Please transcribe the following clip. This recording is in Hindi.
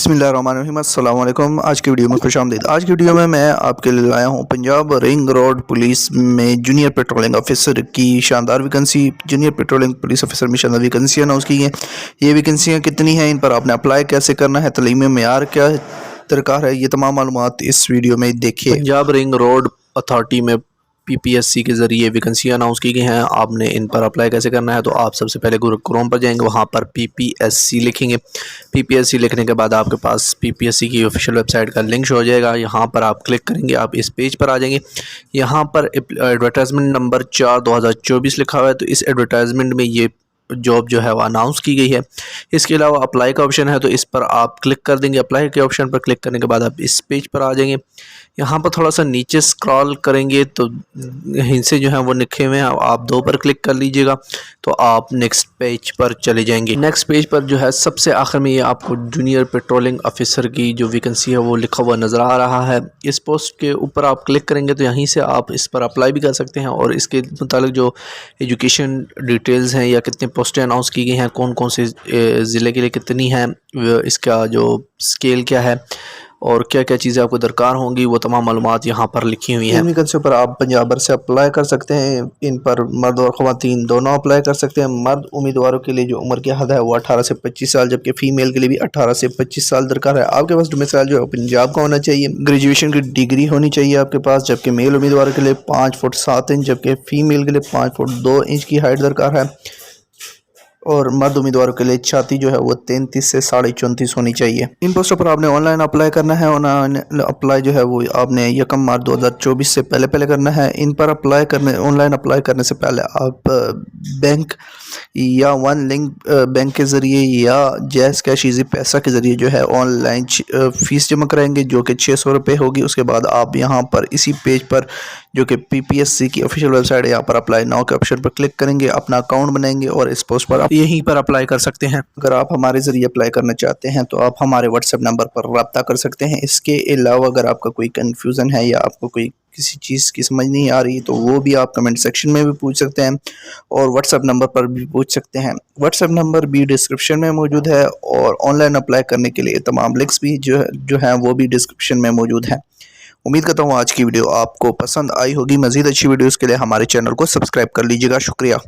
बिस्मिल्लाहिर्रहमानिर्रहीम अस्सलाम वालेकुम। आज की वीडियो में खुशामदीद। आज की वीडियो में मैं आपके लिए लाया हूँ पंजाब रिंग रोड पुलिस में जूनियर पेट्रोलिंग ऑफिसर की शानदार vacancy. Junior patrolling police officer में शानदार वैकेंसियाँ अनाउंस की हैं। ये वैकेंसियाँ कितनी हैं, इन पर आपने अप्लाई कैसे करना है, तलीमी मेयार क्या दरकार है, ये तमाम मालूमात इस वीडियो में देखिए। पंजाब रिंग रोड अथॉरिटी में पीपीएससी के ज़रिए वैकेंसियाँ अनाउंस की गई हैं। आपने इन पर अप्लाई कैसे करना है, तो आप सबसे पहले गूगल क्रोम पर जाएंगे, वहाँ पर पीपीएससी लिखेंगे। पीपीएससी लिखने के बाद आपके पास पीपीएससी की ऑफिशियल वेबसाइट का लिंक शो हो जाएगा। यहाँ पर आप क्लिक करेंगे, आप इस पेज पर आ जाएंगे। यहाँ पर एडवर्टाइजमेंट नंबर 4/2024 लिखा हुआ है, तो इस एडवर्टाइजमेंट में ये जॉब जो है वो अनाउंस की गई है। इसके अलावा अप्लाई का ऑप्शन है, तो इस पर आप क्लिक कर देंगे। अप्लाई के ऑप्शन पर क्लिक करने के बाद आप इस पेज पर आ जाएंगे। यहाँ पर थोड़ा सा नीचे स्क्रॉल करेंगे तो हिंसे जो है वो लिखे हुए हैं, आप दो पर क्लिक कर लीजिएगा तो आप नेक्स्ट पेज पर चले जाएंगे। नेक्स्ट पेज पर जो है सबसे आखिर में ये आपको जूनियर पेट्रोलिंग ऑफिसर की जो वैकेंसी है वो लिखा हुआ नज़र आ रहा है। इस पोस्ट के ऊपर आप क्लिक करेंगे तो यहीं से आप इस पर अप्लाई भी कर सकते हैं, और इसके मुतालिक जो एजुकेशन डिटेल्स हैं या कितने पोस्टें अनाउंस की गई हैं, कौन कौन से ज़िले के लिए कितनी हैं, इसका जो स्केल क्या है और क्या क्या चीज़ें आपको दरकार होंगी, वो तमाम मालूमात यहाँ पर लिखी हुई हैं। इन वैकेंसी पर आप पंजाब भर से अप्लाई कर सकते हैं। इन पर मर्द और ख़वातीन दोनों अप्लाई कर सकते हैं। मर्द उम्मीदवारों के लिए जो उम्र की हद है वो 18 से 25 साल, जबकि फ़ीमेल के लिए भी 18 से 25 साल दरकार है। आपके पास डोमिसाइल जो है पंजाब का होना चाहिए। ग्रेजुएशन की डिग्री होनी चाहिए आपके पास, जबकि मेल उम्मीदवारों के लिए 5 फुट 7 इंच, जबकि फ़ीमेल के लिए 5 फुट 2 इंच की हाइट दरकार है। और मर्द उम्मीदवारों के लिए छाती जो है वो 33 से 34.5 होनी चाहिए। इन पोस्टों पर आपने ऑनलाइन अप्लाई करना है। ऑनलाइन अप्लाई जो है वो आपने 1 मार्च 2024 से पहले करना है। इन पर ऑनलाइन अप्लाई करने से पहले आप बैंक या वन लिंक बैंक के ज़रिए या जैस कैश ईजी पैसा के ज़रिए जो है ऑनलाइन फ़ीस जमा कराएंगे, जो कि 600 रुपये होगी। उसके बाद आप यहाँ पर इसी पेज पर जो कि पीपीएससी की ऑफिशियल वेबसाइट है, यहाँ पर अप्लाई नाउ के ऑप्शन पर क्लिक करेंगे, अपना अकाउंट बनाएंगे और इस पोस्ट पर आप यहीं पर अप्लाई कर सकते हैं। अगर आप हमारे ज़रिए अप्लाई करना चाहते हैं तो आप हमारे व्हाट्सएप नंबर पर रब्ता कर सकते हैं। इसके अलावा अगर आपका कोई कन्फ्यूज़न है या आपको कोई किसी चीज़ की समझ नहीं आ रही तो वो भी आप कमेंट सेक्शन में भी पूछ सकते हैं और व्हाट्सएप नंबर पर भी पूछ सकते हैं। व्हाट्सएप नंबर भी डिस्क्रिप्शन में मौजूद है और ऑनलाइन अप्लाई करने के लिए तमाम लिंक्स भी जो हैं वो भी डिस्क्रिप्शन में मौजूद हैं। उम्मीद करता हूँ आज की वीडियो आपको पसंद आई होगी। मज़ीद अच्छी वीडियोज़ के लिए हमारे चैनल को सब्सक्राइब कर लीजिएगा। शुक्रिया।